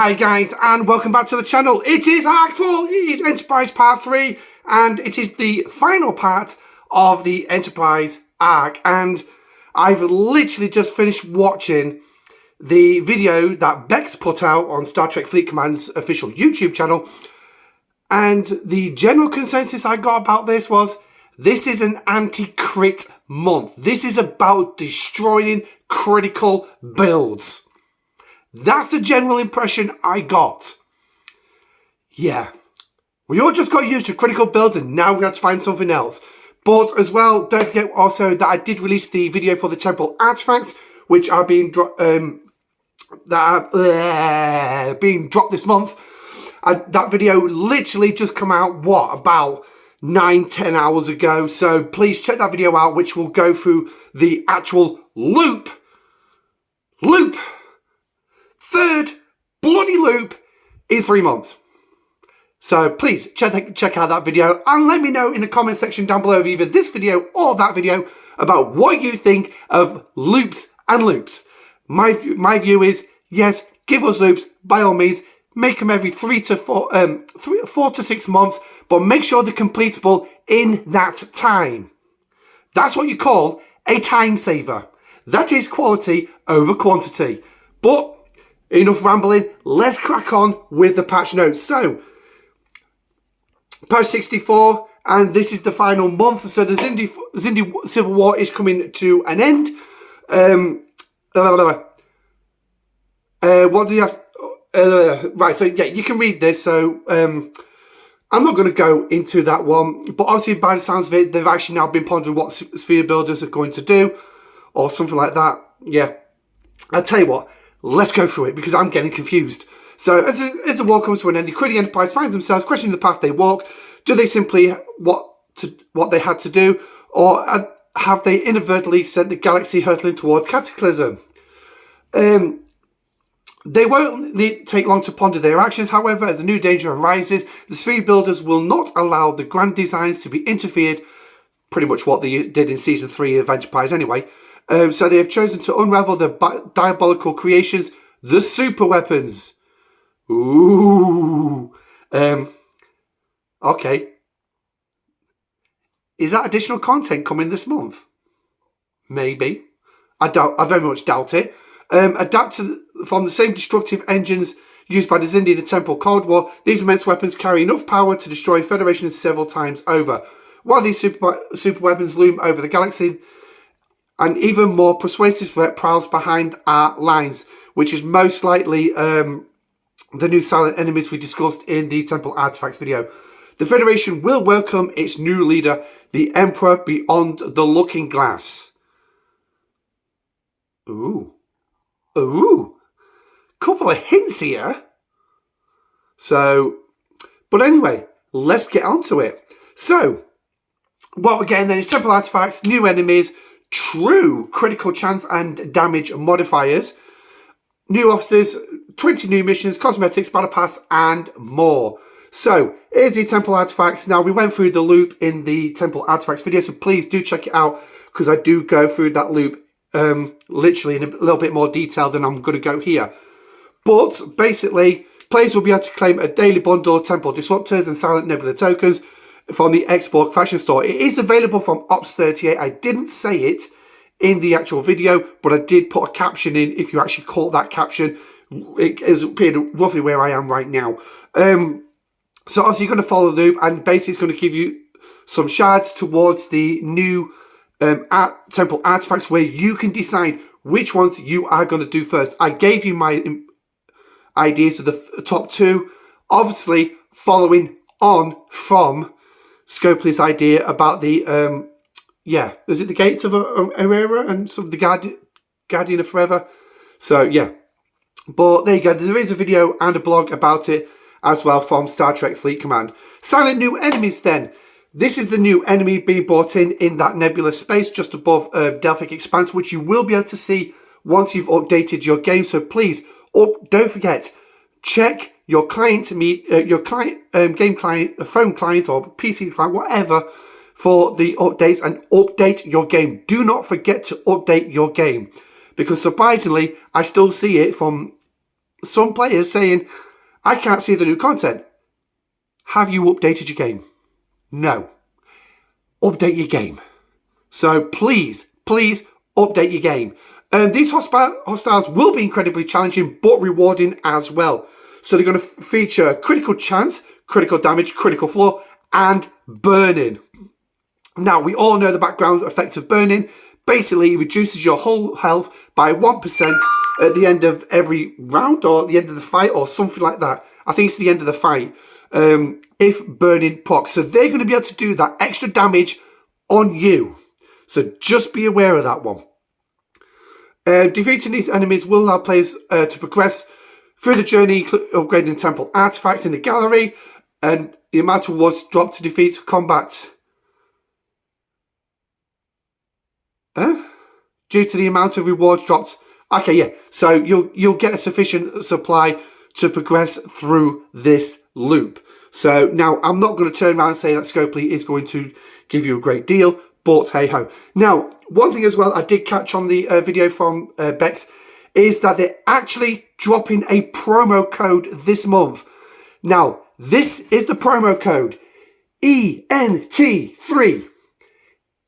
Hi guys, and welcome back to the channel. It is Arcfall, it is Enterprise Part 3, and it is the final part of the Enterprise arc. And I've literally just finished watching the video that Bex put out on Star Trek Fleet Command's official YouTube channel. And the general consensus I got about this was, this is an anti-crit month. This is about destroying critical builds. That's the general impression I got. Yeah. We all just got used to critical builds and now we have to find something else. But as well, don't forget also that I did release the video for the temple artifacts, which are being being dropped this month. That video literally just come out, what, about 9-10 hours ago. So please check that video out, which will go through the actual third bloody loop in 3 months. So please check out that video and let me know in the comment section down below of either this video or that video about what you think of loops and loops. My view is, yes, give us loops by all means. Make them every 4 to 6 months, but make sure they're completable in that time. That's what you call a time saver. That is quality over quantity. But enough rambling, let's crack on with the patch notes. So, patch 64, and this is the final month. So the Xindi Civil War is coming to an end. What do you have? Right, so yeah, you can read this. So I'm not going to go into that one, but obviously by the sounds of it, they've actually now been pondering what sphere builders are going to do, or something like that. Yeah, I'll tell you what. Let's go through it because I'm getting confused. So as the war comes to an end, the Critical Enterprise finds themselves questioning the path they walk. Do they simply what they had to do, or have they inadvertently sent the galaxy hurtling towards cataclysm? They won't take long to ponder their actions. However, as a new danger arises, the sphere builders will not allow the grand designs to be interfered. Pretty much what they did in season 3 of Enterprise anyway. So they have chosen to unravel the diabolical creations, the super weapons. Ooh. Okay. Is that additional content coming this month? Maybe. I very much doubt it. Adapt from the same destructive engines used by the Xindi in the Temple Cold War, these immense weapons carry enough power to destroy Federation several times over. While these super weapons loom over the galaxy, an even more persuasive threat prowls behind our lines, which is most likely the new silent enemies we discussed in the Temple Artifacts video. The Federation will welcome its new leader, the Emperor beyond the looking glass. Ooh. Ooh. Couple of hints here. So, but anyway, let's get on to it. So, what we're getting then is Temple Artifacts, new enemies, true critical chance and damage modifiers, new officers, 20 new missions, cosmetics, battle pass, and more. So here's the Temple Artifacts. Now we went through the loop in the Temple Artifacts video, so please do check it out because I do go through that loop literally in a little bit more detail than I'm going to go here. But basically, players will be able to claim a daily bundle of Temple Disruptors and Silent Nebula tokens from the Xborg Faction Store. It is available from Ops 38. I didn't say it in the actual video, but I did put a caption in. If you actually caught that caption, it has appeared roughly where I am right now. So obviously you're going to follow the loop, and basically it's going to give you some shards towards the new Temple Artifacts, where you can decide which ones you are going to do first. I gave you my ideas of the top 2, obviously following on from Scopley's idea about the yeah, is it the Gates of Aurora and some of the Guardian of Forever? So yeah, but there you go. There is a video and a blog about it as well from Star Trek Fleet Command. Silent new enemies then. This is the new enemy being brought in that nebula space just above Delphic Expanse, which you will be able to see once you've updated your game. So please, don't forget, check your client game client, phone client or PC client, whatever, for the updates, and update your game. Do not forget to update your game, because surprisingly, I still see it from some players saying, I can't see the new content. Have you updated your game? No. Update your game. So please, please update your game. These hostiles will be incredibly challenging, but rewarding as well. So they're going to feature critical chance, critical damage, critical flaw, and burning. Now, we all know the background effect of burning. Basically, it reduces your whole health by 1% at the end of every round, or the end of the fight, or something like that. I think it's the end of the fight, if burning procs. So they're going to be able to do that extra damage on you. So just be aware of that one. Defeating these enemies will allow players to progress through the journey, upgrading temple artifacts in the gallery, and the amount of rewards dropped to defeat combat. Due to the amount of rewards dropped. Okay, yeah. So you'll get a sufficient supply to progress through this loop. So now I'm not going to turn around and say that Scopley is going to give you a great deal, but hey ho. Now, one thing as well I did catch on the video from Bex is that they're actually dropping a promo code this month. Now, this is the promo code ENT3.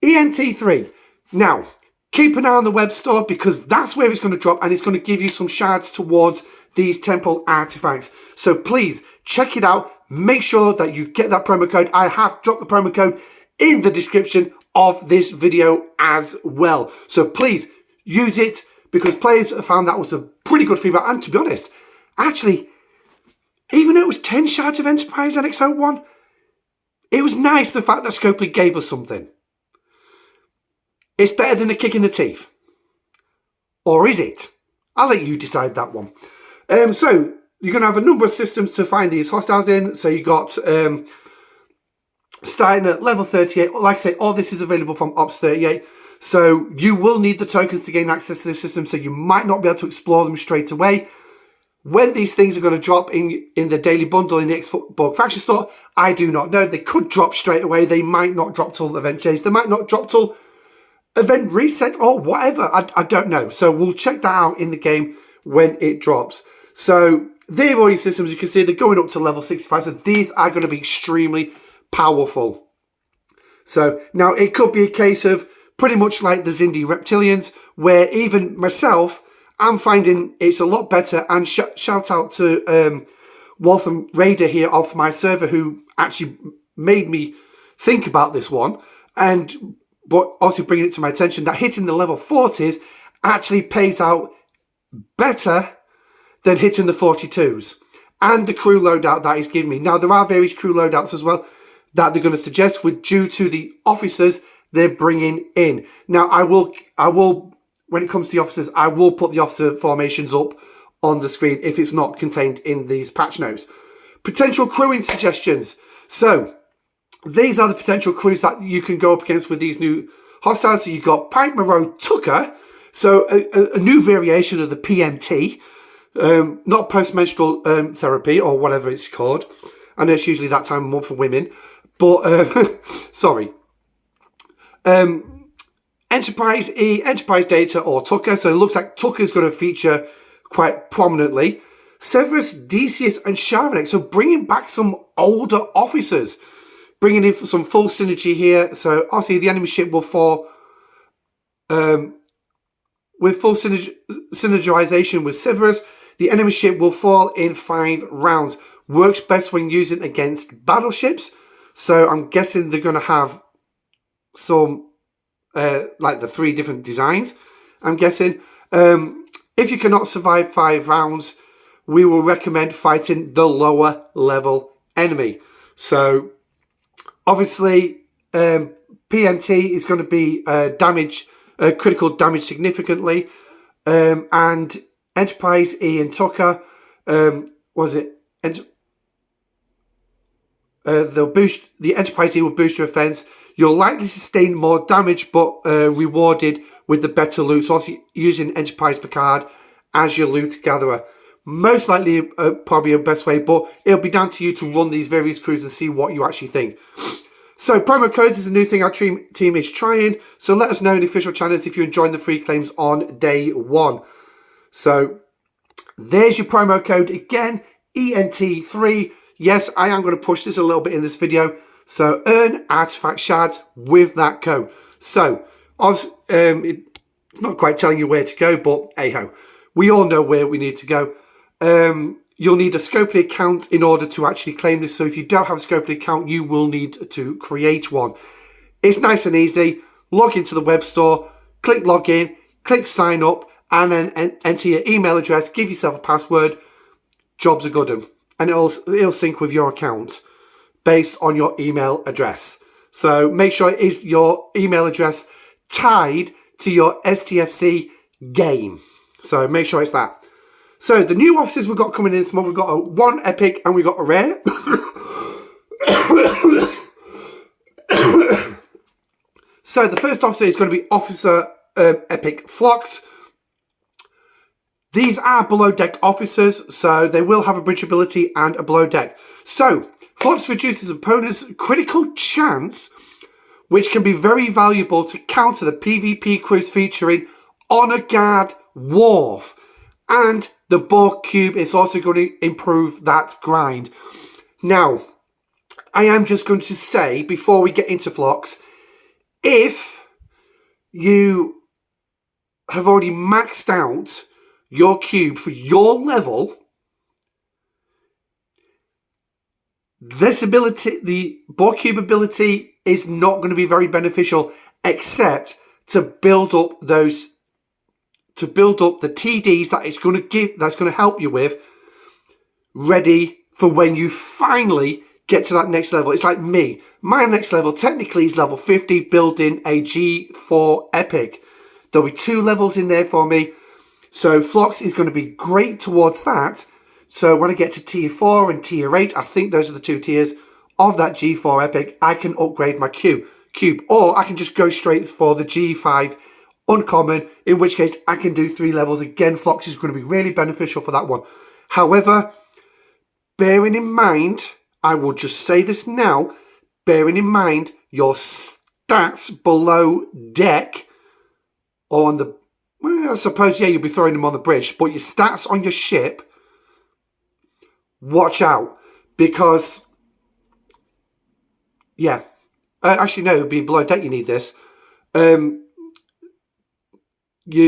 ENT3. Now, keep an eye on the web store because that's where it's going to drop, and it's going to give you some shards towards these temple artifacts. So please check it out. Make sure that you get that promo code. I have dropped the promo code in the description of this video as well. So please use it because players found that was a pretty good feedback. And to be honest, actually, even though it was 10 shards of Enterprise NX-01, it was nice the fact that Scopley gave us something. It's better than a kick in the teeth. Or is it? I'll let you decide that one. So, you're going to have a number of systems to find these hostiles in. So, you got starting at level 38. Like I say, all this is available from Ops 38. So, you will need the tokens to gain access to the system. So, you might not be able to explore them straight away. When these things are going to drop in the daily bundle in the Xbox Faction Store, I do not know. They could drop straight away. They might not drop till event change. They might not drop till event reset or whatever. I don't know. So we'll check that out in the game when it drops. So they're all your systems. You can see they're going up to level 65. So these are going to be extremely powerful. So now it could be a case of pretty much like the Xindi Reptilians, where even myself, I'm finding it's a lot better. And shout out to Waltham Raider here off my server, who actually made me think about this one. But also bringing it to my attention that hitting the level 40s actually pays out better than hitting the 42s. And the crew loadout that he's giving me. Now, there are various crew loadouts as well that they're going to suggest due to the officers they're bringing in. Now, I will, when it comes to the officers, I will put the officer formations up on the screen if it's not contained in these patch notes. Potential crewing suggestions. So, these are the potential crews that you can go up against with these new hostiles. So you've got Pike Moreau Tucker, so a new variation of the PMT, not post-menstrual therapy or whatever it's called. I know it's usually that time of month for women, but sorry. Enterprise E, Enterprise Data or Tucker. So it looks like Tucker's going to feature quite prominently. Severus, Decius and Charanek. So bringing back some older officers. Bringing in some full synergy here. So obviously the enemy ship will fall with full synergization with Severus. The enemy ship will fall in 5 rounds. Works best when using against battleships. So I'm guessing they're going to have some, like the 3 different designs, I'm guessing. If you cannot survive 5 rounds, we will recommend fighting the lower level enemy. So obviously, PMT is going to be critical damage significantly, and Enterprise E and Tucker, they'll boost the Enterprise E will boost your offense. You'll likely sustain more damage, but rewarded with the better loot. So obviously, using Enterprise Picard as your loot gatherer. Most likely, probably a best way, but it'll be down to you to run these various crews and see what you actually think. So, promo codes is a new thing our team is trying. So, let us know in the official channels if you're enjoying the free claims on day 1. So, There's your promo code again, ENT3. Yes, I am going to push this a little bit in this video. So earn artifact shards with that code. So it's not quite telling you where to go, but hey ho, we all know where we need to go. You'll need a Scopley account in order to actually claim this. So if you don't have a Scopley account, you will need to create one. It's nice and easy. Log into the web store, click login, click sign up, and then enter your email address, give yourself a password. Jobs are good. And it'll sync with your account based on your email address. So make sure it is your email address tied to your STFC game. So make sure it's that. So the new officers we've got coming in this month, we've got a 1 epic and we've got a rare. So the first officer is going to be Officer Epic Phlox. These are below deck officers, so they will have a bridge ability and a below deck. So Phlox reduces opponent's critical chance, which can be very valuable to counter the PvP crews featuring Honor Guard Wharf. And the Borg Cube is also going to improve that grind. Now, I am just going to say, before we get into Phlox, if you have already maxed out your cube for your level, this ability, the Borg Cube ability, is not going to be very beneficial, except to build up those, to build up the TDs that it's going to give, that's going to help you with, ready for when you finally get to that next level. It's like me. My next level technically is level 50, building a G4 epic. There'll be 2 levels in there for me. So Phlox is going to be great towards that. So when I get to tier 4 and tier 8, I think those are the 2 tiers of that G4 epic, I can upgrade my cube. Or I can just go straight for the G5 uncommon, in which case I can do 3 levels. Again, Phlox is going to be really beneficial for that one. However, bearing in mind, I will just say this now, bearing in mind your stats below deck, or on the, well, I suppose, yeah, you'll be throwing them on the bridge, but your stats on your ship, watch out, because, yeah, actually no, it would be below deck you need this. You're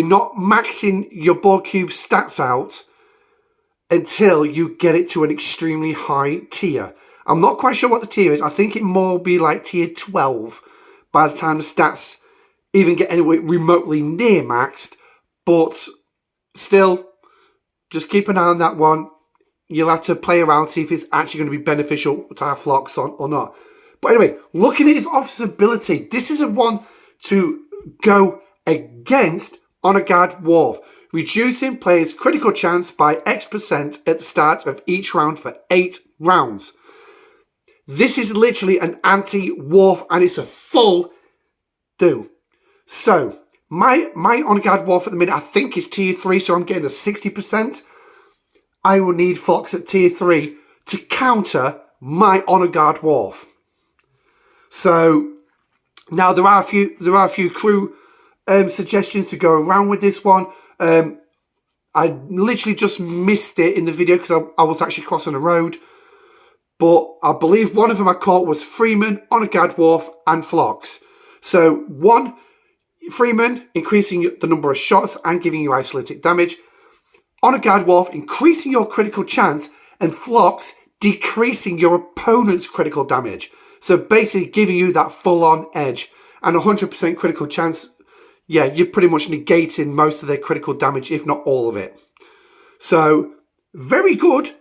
not maxing your Borg Cube stats out until you get it to an extremely high tier. I'm not quite sure what the tier is. I think it more be like tier 12 by the time the stats even get anywhere remotely near maxed. But still, just keep an eye on that one. You'll have to play around, see if it's actually going to be beneficial to have Phlox on or not. But anyway, looking at his officer's ability, this is a one to go against Honor Guard Wharf, reducing players' critical chance by X% at the start of each round for 8 rounds. This is literally an anti-Wharf, and it's a full do. So, my Honor Guard Wharf at the minute, I think, is tier 3, so I'm getting a 60%. I will need Phlox at tier 3 to counter my Honor Guard Wharf. So, now there are a few crew suggestions to go around with this one. I literally just missed it in the video because I was actually crossing the road. But I believe one of them I caught was Freeman, Honor Guard Wharf, and Phlox. So, 1, Freeman, increasing the number of shots and giving you isolated damage. Honor Guard Wharf, increasing your critical chance, and Phlox, decreasing your opponent's critical damage. So basically giving you that full-on edge. And 100% critical chance, yeah, you're pretty much negating most of their critical damage, if not all of it. So, very good.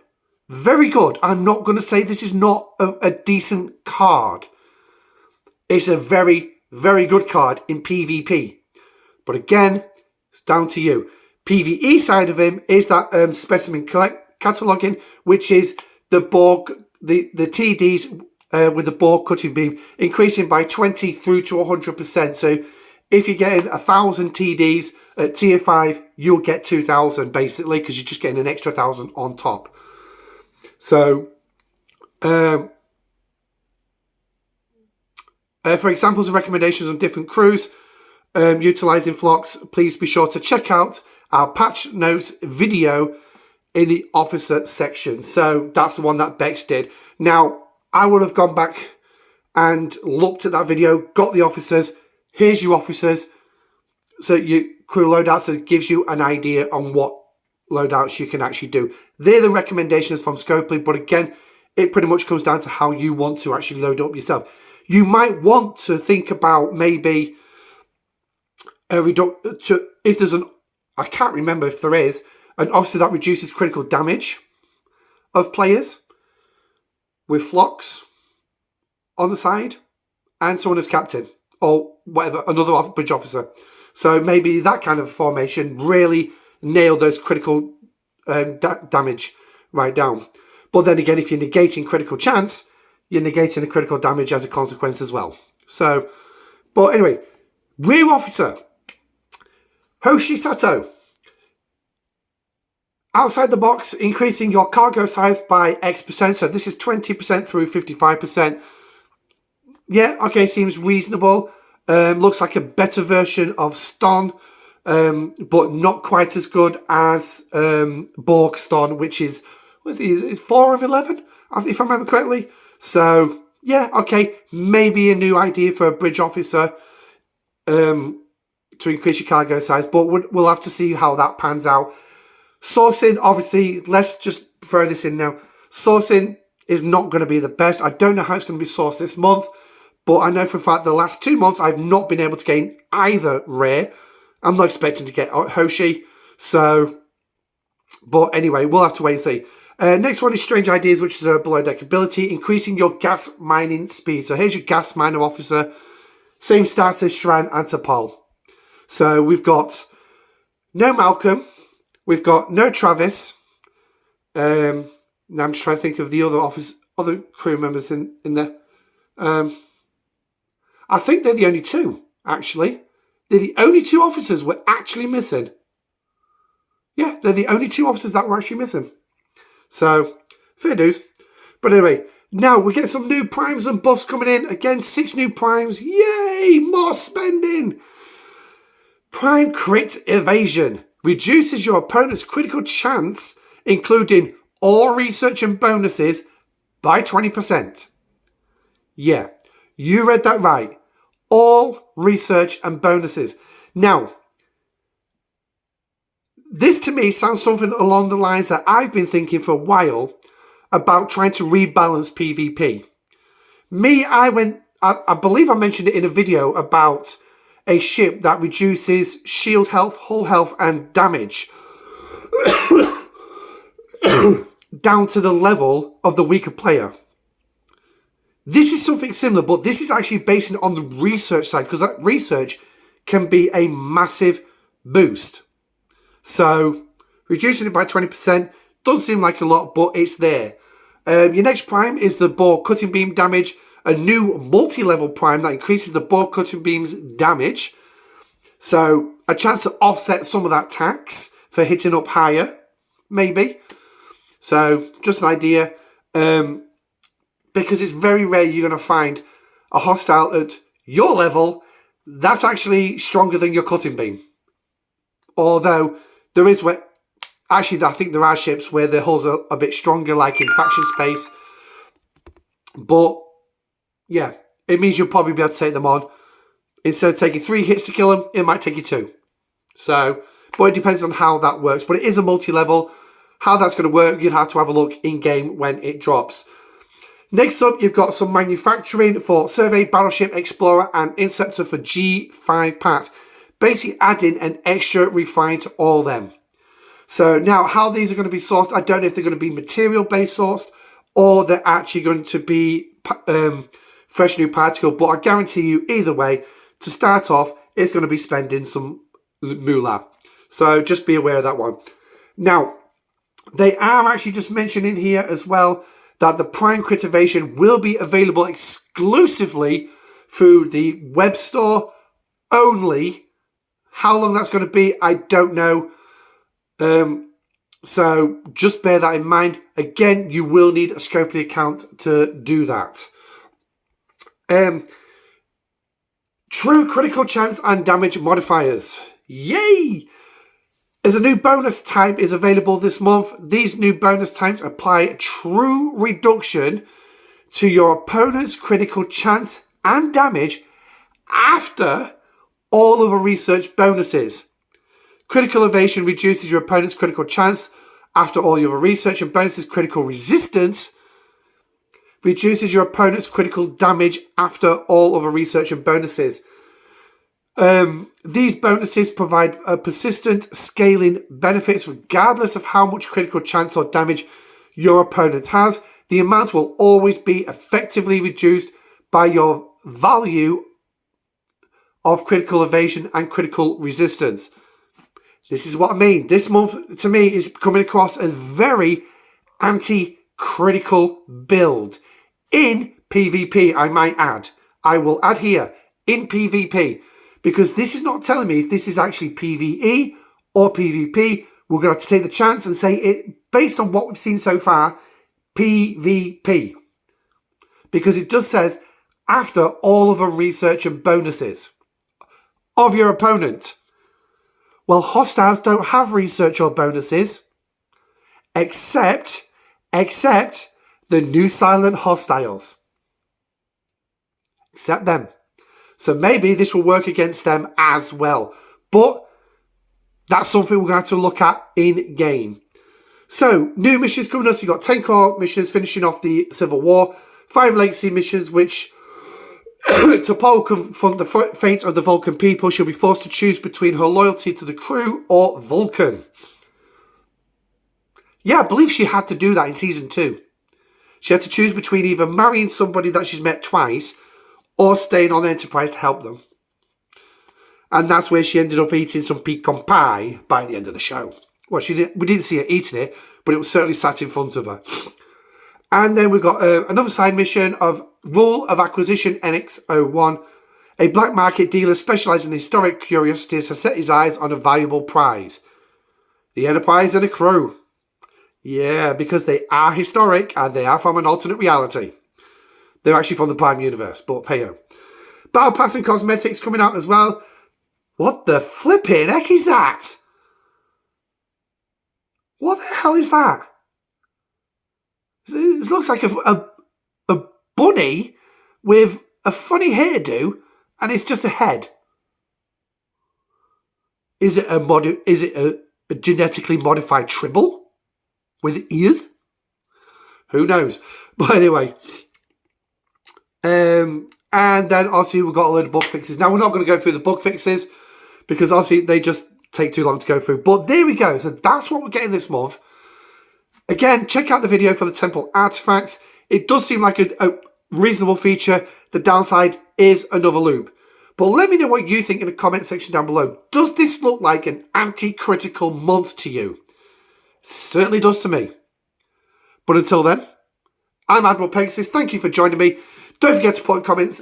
Very good. I'm not going to say this is not a decent card. It's a very, very good card in PvP. But again, it's down to you. PvE side of him is that specimen cataloging, which is the Borg, the TDs with the Borg cutting beam, increasing by 20 through to 100%. So if you're getting 1,000 TDs at tier 5, you'll get 2,000 basically, because you're just getting an extra 1,000 on top. So, for examples and recommendations on different crews utilising Phlox, please be sure to check out our patch notes video in the officer section. So that's the one that Bex did. Now, I would have gone back and looked at that video, got the officers. Here's your officers. So your crew loadouts, so it gives you an idea on what loadouts you can actually do. They're the recommendations from Scopley, but again, it pretty much comes down to how you want to actually load up yourself. You might want to think about maybe a reduction, if there's an, I can't remember if there is, an officer that reduces critical damage of players with flocks on the side and someone as captain or whatever, another bridge officer. So maybe that kind of formation really nail those critical damage right down. But then again, if you're negating critical chance, you're negating the critical damage as a consequence as well. So, but anyway, rear officer, Hoshi Sato. Outside the box, increasing your cargo size by X%. So this is 20% through 55%. Yeah, okay, seems reasonable. Looks like a better version of Ston, but not quite as good as Borg Ston, which is, what is it? Is it 4 of 11? If I remember correctly. So, yeah, okay, maybe a new idea for a bridge officer to increase your cargo size, but we'll have to see how that pans out. Sourcing, obviously, let's just throw this in now. Sourcing is not going to be the best. I don't know how it's going to be sourced this month, but I know for a fact the last 2 months I've not been able to gain either rare. I'm not expecting to get Hoshi. So, but anyway, we'll have to wait and see. Next one is Strange Ideas, which is a below deck ability, increasing your gas mining speed. So here's your gas miner officer. Same stats as Shran and T'Pol. So we've got no Malcolm. We've got no Travis. Now I'm just trying to think of the other crew members in there. I think they're the only two, actually. They're the only two officers we're actually missing. Yeah, they're the only two officers that we're actually missing. So, fair dues. But anyway, now we get some new primes and buffs coming in. Again, 6 new primes. Yay! More spending! Prime Crit Evasion. Reduces your opponent's critical chance, including all research and bonuses, by 20%. Yeah, you read that right. All research and bonuses. Now, this to me sounds something along the lines that I've been thinking for a while about trying to rebalance PvP. I believe I mentioned it in a video about a ship that reduces shield health, hull health, and damage down to the level of the weaker player. This is something similar, but this is actually based on the research side, because that research can be a massive boost. So, reducing it by 20% does seem like a lot, but it's there. Your next prime is the Boar Cutting Beam damage, a new multi-level prime that increases the Boar Cutting Beam's damage. So, a chance to offset some of that tax for hitting up higher, maybe. So, just an idea. Because it's very rare you're going to find a hostile at your level that's actually stronger than your cutting beam. Although, there is where... Actually, I think there are ships where the hulls are a bit stronger, like in Faction Space. But, yeah, it means you'll probably be able to take them on. Instead of taking 3 hits to kill them, it might take you 2. So, but it depends on how that works. But it is a multi-level. How that's going to work, you'd have to have a look in-game when it drops. Next up, you've got some manufacturing for Survey, Battleship, Explorer, and Interceptor for G5 parts. Basically adding an extra refine to all them. So now, how these are going to be sourced, I don't know if they're going to be material-based sourced or they're actually going to be fresh new particle. But I guarantee you, either way, to start off, it's going to be spending some moolah. So just be aware of that one. Now, they are actually just mentioning here as well that the Prime Crit Evasion will be available exclusively through the web store only. How long that's going to be, I don't know. So just bear that in mind. Again, you will need a Scopley account to do that. True critical chance and damage modifiers. Yay! As a new bonus type is available this month, these new bonus types apply true reduction to your opponent's critical chance and damage after all other research bonuses. Critical evasion reduces your opponent's critical chance after all your other research and bonuses. Critical resistance reduces your opponent's critical damage after all other research and bonuses. These bonuses provide persistent scaling benefits regardless of how much critical chance or damage your opponent has. The amount will always be effectively reduced by your value of critical evasion and critical resistance. This is what I mean. This month, to me, is coming across as very anti-critical build. In PvP, I might add. I will add here, in PvP. Because this is not telling me if this is actually PvE or PvP. We're going to have to take the chance and say it, based on what we've seen so far, PvP. Because it just says, after all of the research and bonuses of your opponent. Well, hostiles don't have research or bonuses, except the new silent hostiles. Except them. So maybe this will work against them as well. But that's something we're going to have to look at in game. So, new missions coming up. So you've got 10 core missions finishing off the Civil War. 5 legacy missions which T'Pol confront the fate of the Vulcan people. She'll be forced to choose between her loyalty to the crew or Vulcan. Yeah, I believe she had to do that in Season 2. She had to choose between either marrying somebody that she's met twice or staying on Enterprise to help them. And that's where she ended up eating some pecan pie by the end of the show. Well, we didn't see her eating it, but it was certainly sat in front of her. And then we've got another side mission of Rule of Acquisition NX-01. A black market dealer specialising in historic curiosities has set his eyes on a valuable prize. The Enterprise and a crew. Yeah, because they are historic and they are from an alternate reality. They're actually from the Prime Universe, but hey-o. Battle Pass and cosmetics coming out as well. What the flipping heck is that? What the hell is that? It looks like a bunny with a funny hairdo, and it's just a head. Is it a genetically modified Tribble with ears? Who knows? But anyway. And then obviously we've got a load of bug fixes. Now we're not going to go through the bug fixes because obviously they just take too long to go through. But there we go. So that's what we're getting this month. Again, check out the video for the temple artifacts. It does seem like a reasonable feature. The downside is another loop. But let me know what you think in the comment section down below. Does this look like an anti-critical month to you? Certainly does to me. But until then, I'm Admiral Pegasus. Thank you for joining me. Don't forget to put comments,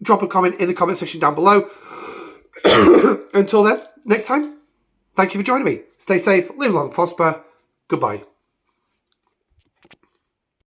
drop a comment in the comment section down below. Until then, next time, thank you for joining me. Stay safe, live long, prosper. Goodbye.